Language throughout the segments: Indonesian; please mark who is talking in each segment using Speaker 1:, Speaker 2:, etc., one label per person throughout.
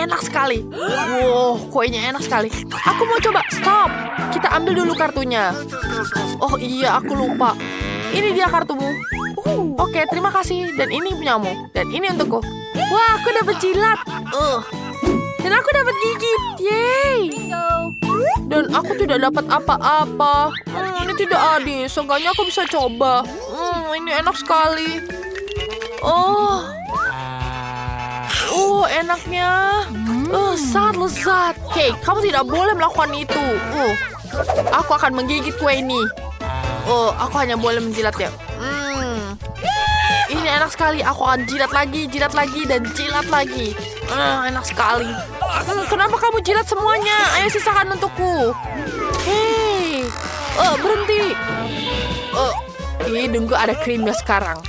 Speaker 1: enak sekali. Wow, kuenya enak sekali. Aku mau coba. Stop. Kita ambil dulu kartunya. Oh iya, aku lupa. Ini dia kartumu. Oke, terima kasih. Dan ini punyamu. Dan ini untukku. Wah, aku dapat jilat. Dan aku dapat gigit. Yeay. Dan aku tidak dapat apa-apa. Ini tidak adil. Seenggaknya aku bisa coba. Ini enak sekali. Oh, enaknya. Sangat lezat. Hei, kamu tidak boleh melakukan itu. Aku akan menggigit kue ini. Aku hanya boleh menjilatnya. Ini enak sekali. Aku akan jilat lagi, dan jilat lagi. Enak sekali. Kenapa kamu jilat semuanya? Ayo sisakan untukku. Hei, berhenti. Tunggu, ada krimnya sekarang.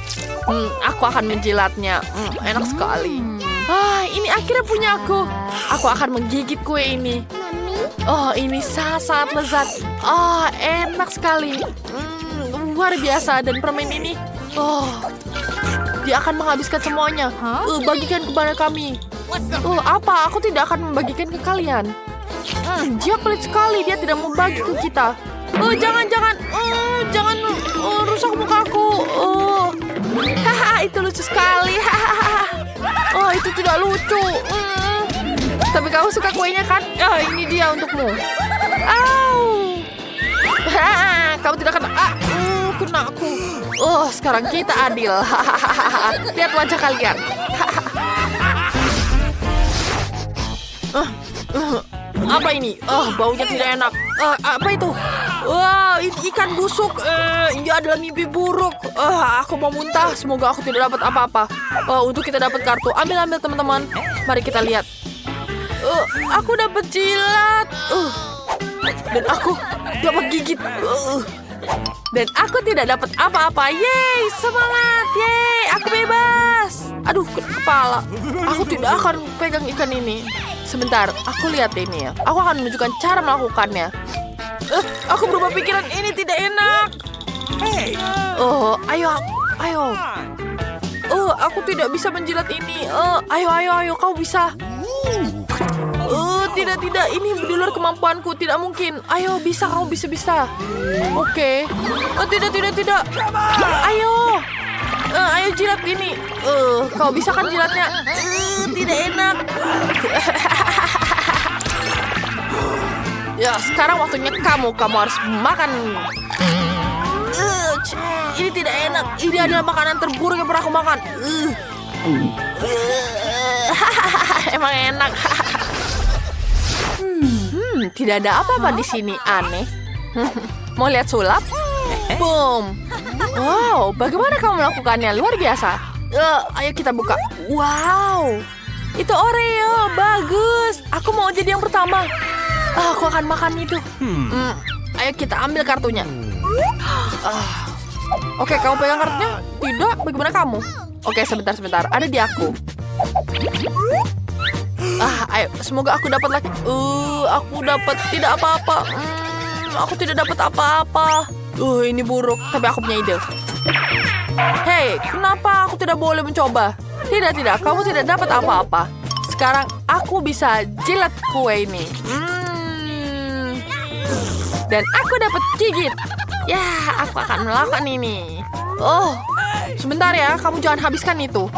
Speaker 1: Aku akan menjilatnya. Enak sekali. Ini akhirnya punya aku. Aku akan menggigit kue ini. Ini sangat lezat. Enak sekali. Luar biasa. Dan permen ini, dia akan menghabiskan semuanya. Bagikan kepada kami. Apa? Aku tidak akan membagikan ke kalian. Dia pelit sekali. Dia tidak mau bagi ke kita. Jangan rusak mukaku. Itu lucu sekali. Itu tidak lucu. Tapi kamu suka kuenya kan? Ini dia untukmu. Kamu tidak kena. Kena aku. Sekarang kita adil. Lihat wajah kalian. Apa ini? Baunya tidak enak. Apa itu? Ikan busuk. Ini adalah mimpi buruk. Aku mau muntah. Semoga aku tidak dapat apa-apa. Untuk kita dapat kartu. Ambil teman-teman. Mari kita lihat. Aku dapat jilat. Dan aku dapat gigit. Dan aku tidak dapat apa-apa. Yeay, semangat. Yeay, aku bebas. Aduh, kepala. Aku tidak akan pegang ikan ini. Sebentar, aku lihat ini ya. Aku akan menunjukkan cara melakukannya. Aku berubah pikiran, ini tidak enak. Ayo. Aku tidak bisa menjilat ini. Ayo, kau bisa. Tidak, ini di luar kemampuanku. Tidak mungkin. Ayo, bisa, kau bisa. Oke. Tidak. Ayo jilat ini. Kau bisa kan jilatnya? Tidak enak. Ya, sekarang waktunya kamu harus makan. Ini tidak enak. Ini adalah makanan terburuk yang pernah aku makan. Emang enak. Tidak ada apa-apa di sini. Aneh. Mau lihat sulap? Boom. Wow, bagaimana kamu melakukannya? Luar biasa. Ayo kita buka. Wow, itu Oreo. Bagus. Aku mau jadi yang pertama. Aku akan makan itu. Ayo kita ambil kartunya. Oke, kamu pegang kartunya? Tidak, bagaimana kamu? Oke, sebentar. Ada di aku. Ayo, semoga aku dapat lagi. Aku dapat tidak apa-apa. Aku tidak dapat apa-apa. Ini buruk, tapi aku punya ide. Hei, kenapa aku tidak boleh mencoba? Tidak, kamu tidak dapat apa-apa. Sekarang aku bisa jilat kue ini. Dan aku dapat gigit. Ya, aku akan melakukan ini. Sebentar ya, kamu jangan habiskan itu.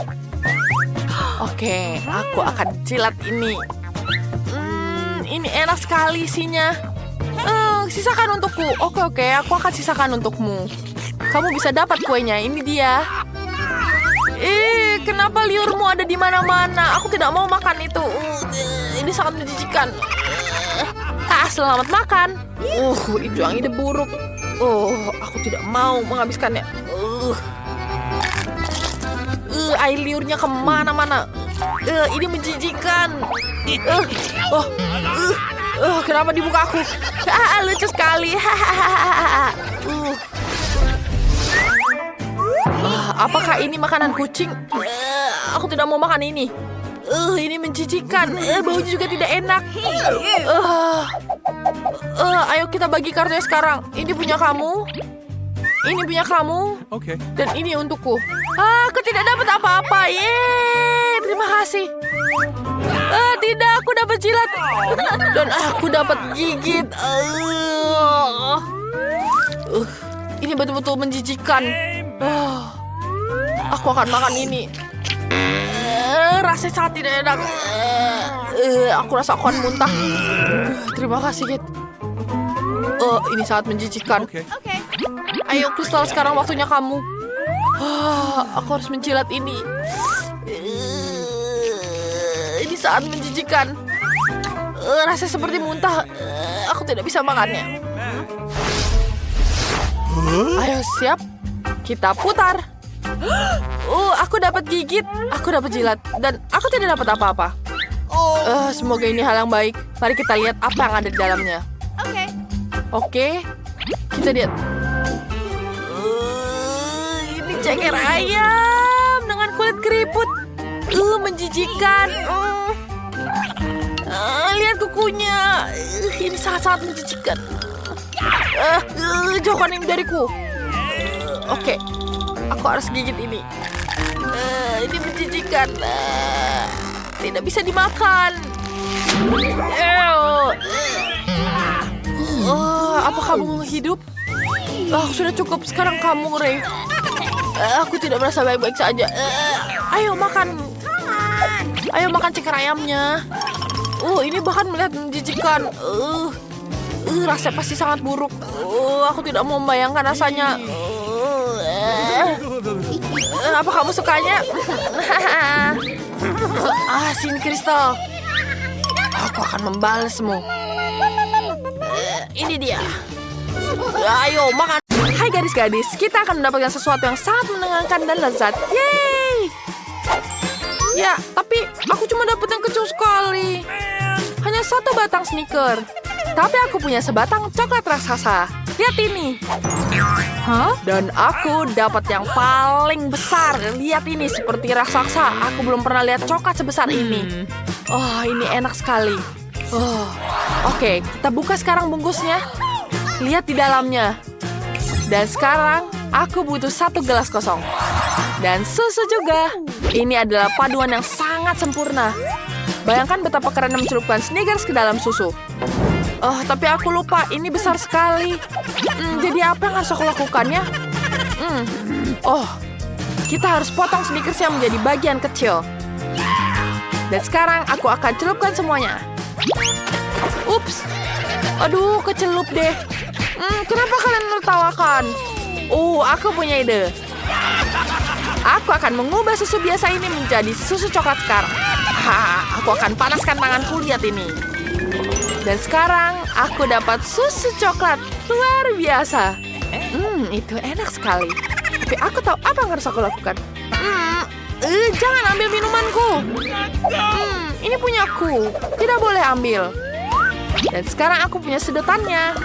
Speaker 1: Oke, aku akan jilat ini. Ini enak sekali isinya. Sisakan untukku. Oke, aku akan sisakan untukmu. Kamu bisa dapat kuenya. Ini dia. Kenapa liurmu ada di mana-mana? Aku tidak mau makan itu. Ini sangat menjijikan. Selamat makan. Itu yang ide buruk. Aku tidak mau menghabiskannya. Air liurnya kemana-mana. Ini menjijikan. Kenapa di muka aku? Lucu sekali. Apakah ini makanan kucing? Aku tidak mau makan ini. Ini menjijikan. Baunya juga tidak enak. Ayo kita bagi kartunya sekarang. Ini punya kamu. Ini punya kamu.
Speaker 2: Oke.
Speaker 1: Dan ini untukku. Aku tidak dapat apa-apa. Yeay, terima kasih. Tidak, aku dapat jilat. Dan aku dapat gigit. Ini betul-betul menjijikan. Aku akan makan ini. Rasanya sangat tidak enak. Aku rasa aku akan muntah. Terima kasih, Kit. Ini sangat menjijikan. Ayo, Kristal, sekarang waktunya kamu. Aku harus menjilat ini. Ini sangat menjijikan. Rasanya seperti muntah. Aku tidak bisa makannya. Ayo, siap. Kita putar. Aku dapat gigit. Aku dapat jilat. Dan aku tidak dapat apa-apa. Semoga ini hal yang baik. Mari kita lihat apa yang ada di dalamnya. Oke. Kita lihat. Ini ceker ayam dengan kulit keriput. Menjijikan. Lihat kukunya. Ini sangat-sangat menjijikan. Jauhkan ini dariku. Oke. Aku harus gigit ini. Ini menjijikan. Tidak bisa dimakan. Apa kamu hidup? Sudah cukup. Sekarang kamu, Ray. Aku tidak merasa baik-baik saja. Ayo makan. Ayo makan ceker ayamnya. Ini bahkan melihat menjijikan. Rasanya pasti sangat buruk. Aku tidak mau membayangkan rasanya. Apa kamu sukanya? Sini, Kristal. Aku akan membalasmu. Ini dia. Ayo makan. Hai gadis-gadis, kita akan mendapatkan sesuatu yang sangat menyenangkan dan lezat. Yeay! Ya, tapi aku cuma dapat yang kecil sekali. Hanya satu batang sneaker. Tapi aku punya sebatang coklat raksasa. Lihat ini. Dan aku dapat yang paling besar. Lihat ini, seperti raksasa. Aku belum pernah lihat coklat sebesar ini. Ini enak sekali. Oke, kita buka sekarang bungkusnya. Lihat di dalamnya. Dan sekarang aku butuh 1 gelas kosong. Dan susu juga. Ini adalah paduan yang sangat sempurna. Bayangkan betapa keren mencelupkan Snickers ke dalam susu. Tapi aku lupa, ini besar sekali. Jadi apa yang harus aku lakukannya? Kita harus potong Snickersnya menjadi bagian kecil. Dan sekarang aku akan celupkan semuanya. Ups. Aduh, kecelup deh. Kenapa kalian menertawakan? Aku punya ide. Aku akan mengubah susu biasa ini menjadi susu coklat sekarang. Aku akan panaskan tanganku, lihat ini. Dan sekarang aku dapat susu coklat. Luar biasa. Itu enak sekali. Tapi aku tahu apa yang harus aku lakukan. Jangan ambil minumanku. Ini punyaku. Tidak boleh ambil. Dan sekarang aku punya sedotannya.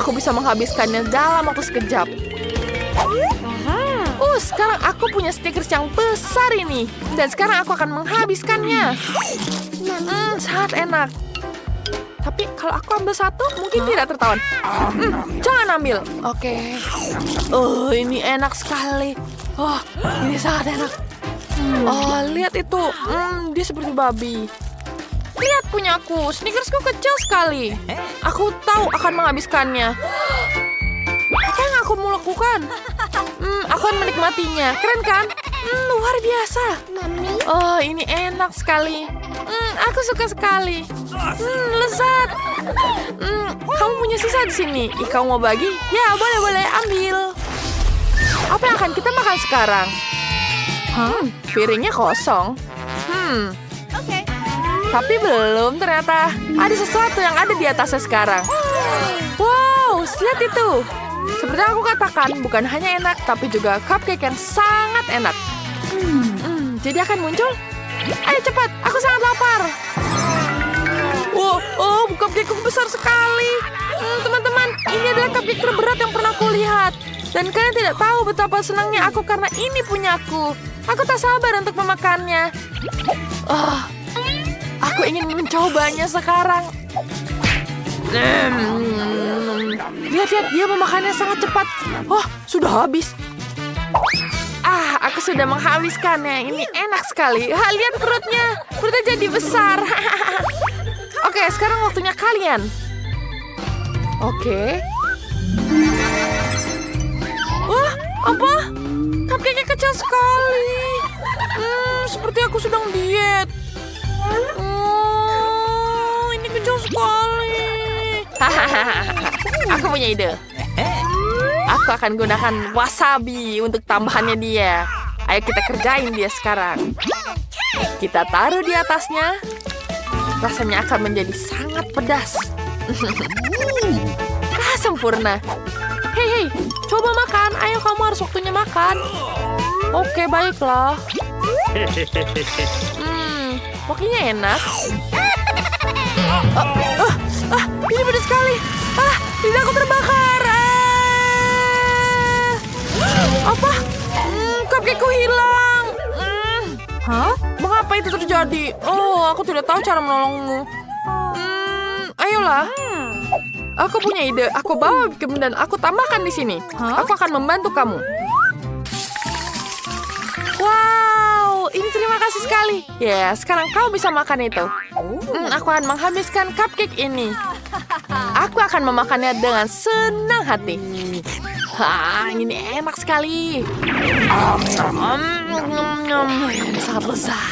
Speaker 1: Aku bisa menghabiskannya dalam waktu sekejap. Sekarang aku punya Snickers yang besar ini. Dan sekarang aku akan menghabiskannya. Sangat enak. Tapi kalau aku ambil satu, mungkin tidak tertawan. Jangan ambil. Oke. Ini enak sekali. Ini sangat enak. Lihat itu. Dia seperti babi. Lihat punyaku. Snickersku kecil sekali. Aku tahu akan menghabiskannya. Apa yang aku mau lakukan? Aku akan menikmatinya. Keren kan? Luar biasa. Ini enak sekali. Aku suka sekali. Lezat. Kamu punya sisa di sini. Kamu mau bagi? Ya, boleh ambil. Apa yang akan kita makan sekarang? Piringnya kosong. Tapi belum ternyata. Ada sesuatu yang ada di atasnya sekarang. Wow, lihat itu. Seperti aku katakan, bukan hanya enak, tapi juga cupcake yang sangat enak. Jadi akan muncul? Ayo cepat, aku sangat lapar. Cupcake besar sekali. Teman-teman, ini adalah cupcake terberat yang pernah aku lihat. Dan kalian tidak tahu betapa senangnya aku karena ini punyaku. Aku tak sabar untuk memakannya. Aku ingin mencobanya sekarang. Lihat, dia memakannya sangat cepat. Sudah habis. Aku sudah menghabiskannya. Ini enak sekali. Lihat perutnya. Perutnya jadi besar. Oke, sekarang waktunya kalian. Oke. Wah, apa? Cupcake-nya kecil sekali. Seperti aku sedang diet. Ini kecil sekali. Aku punya ide. Aku akan gunakan wasabi untuk tambahannya dia. Ayo kita kerjain dia sekarang. Kita taruh di atasnya. Rasanya akan menjadi sangat pedas. Sempurna. Hei, coba makan. Ayo, kamu harus waktunya makan. Oke, baiklah. Pokoknya enak. Ini pedas sekali. Lidahku terbakar. Apa? Cupcake-ku hilang. Mengapa itu terjadi? Oh, aku tidak tahu cara menolongmu. Ayolah. Aku punya ide. Aku bawa dan aku tambahkan di sini. Aku akan membantu kamu. Wow, ini terima kasih sekali. Ya, sekarang kau bisa makan itu. Aku akan menghabiskan cupcake ini. Aku akan memakannya dengan senang hati. Ini enak sekali. Ini sangat lezat.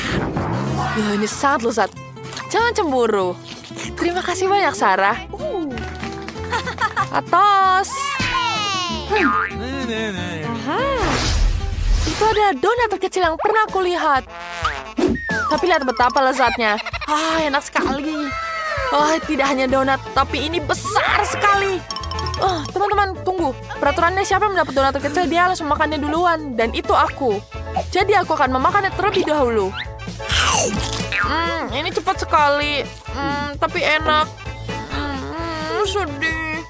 Speaker 1: Ini sangat lezat. Jangan cemburu. Terima kasih banyak, Sarah. Atos. Itu ada donat terkecil yang pernah aku lihat. Tapi lihat betapa lezatnya. Enak sekali. Tidak hanya donat, tapi ini besar sekali. Teman-teman, tunggu. Peraturannya siapa yang mendapat donat terkecil, dia harus memakannya duluan. Dan itu aku. Jadi aku akan memakannya terlebih dahulu. Ini cepat sekali. Tapi enak. Sedih.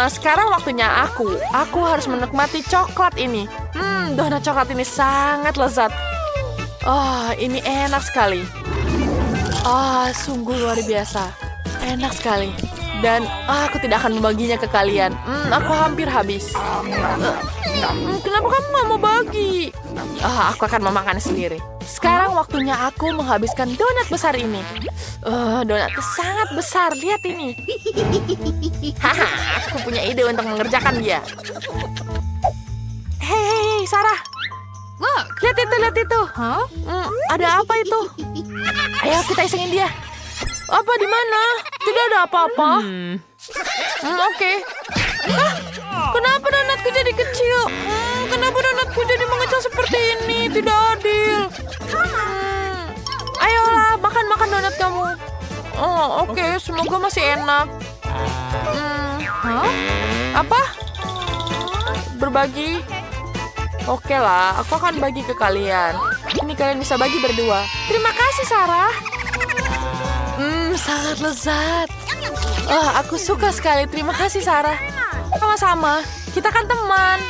Speaker 1: Sekarang waktunya aku. Aku harus menikmati coklat ini. Donat coklat ini sangat lezat. Ini enak sekali. Sungguh luar biasa. Enak sekali. Dan aku tidak akan membaginya ke kalian. Aku hampir habis. Kenapa kamu nggak mau bagi? Aku akan memakannya sendiri. Sekarang waktunya aku menghabiskan donat besar ini. Donatnya sangat besar. Lihat ini. Aku punya ide untuk mengerjakan dia. Hei, Sarah. Lihat itu. Ada apa itu? Ayo kita isengin dia. Apa di mana? Tidak ada apa-apa. Oke. Kenapa donatku jadi kecil? Kenapa donatku jadi mengecil seperti ini? Tidak adil. Ayolah, makan donat kamu. Oke. Semoga masih enak. Apa? Berbagi? Oke lah, aku akan bagi ke kalian. Ini kalian bisa bagi berdua. Terima kasih, Sarah. Sangat lezat. Aku suka sekali. Terima kasih, Sarah. Sama-sama. Kita kan teman.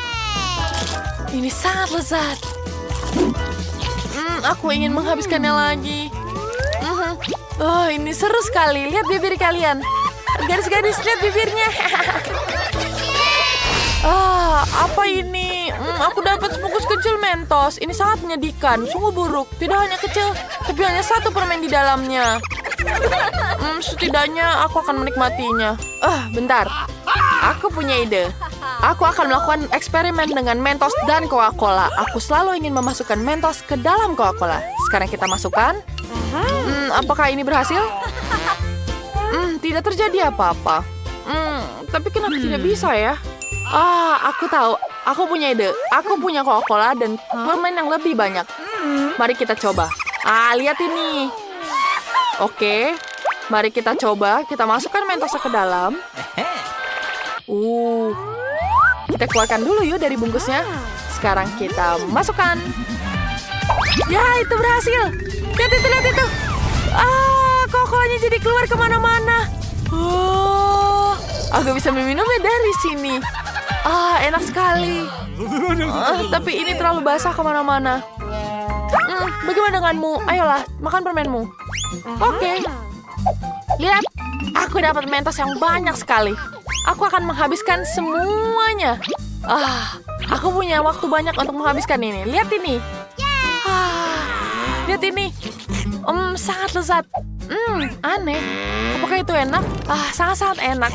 Speaker 1: Ini sangat lezat. Aku ingin menghabiskannya lagi. Ini seru sekali. Lihat bibir kalian. Garis-garis, lihat bibirnya. Apa ini? Aku dapat sebungkus kecil Mentos. Ini sangat menyedihkan. Sungguh buruk. Tidak hanya kecil, tapi hanya satu permen di dalamnya. Setidaknya aku akan menikmatinya. Bentar. Aku punya ide. Aku akan melakukan eksperimen dengan Mentos dan Coca-Cola. Aku selalu ingin memasukkan Mentos ke dalam Coca-Cola. Sekarang kita masukkan. Apakah ini berhasil? Tidak terjadi apa-apa. Tapi kenapa tidak bisa ya? Aku tahu. Aku punya ide. Aku punya Coca-Cola dan permen yang lebih banyak. Mari kita coba. Lihat ini. Oke. Mari kita coba. Kita masukkan Mentosnya ke dalam. Kita keluarkan dulu yuk dari bungkusnya. Sekarang kita masukkan. Ya, itu berhasil. Lihat itu. Coca-Colanya jadi keluar kemana-mana. Aku bisa meminumnya dari sini. Enak sekali. Tapi ini terlalu basah kemana-mana. Bagaimana denganmu? Ayolah, makan permenmu. Oke. Lihat, aku dapat Mentos yang banyak sekali. Aku akan menghabiskan semuanya. Aku punya waktu banyak untuk menghabiskan ini. Lihat ini. Lihat ini. Sangat lezat. Aneh. Apakah itu enak? Sangat-sangat enak.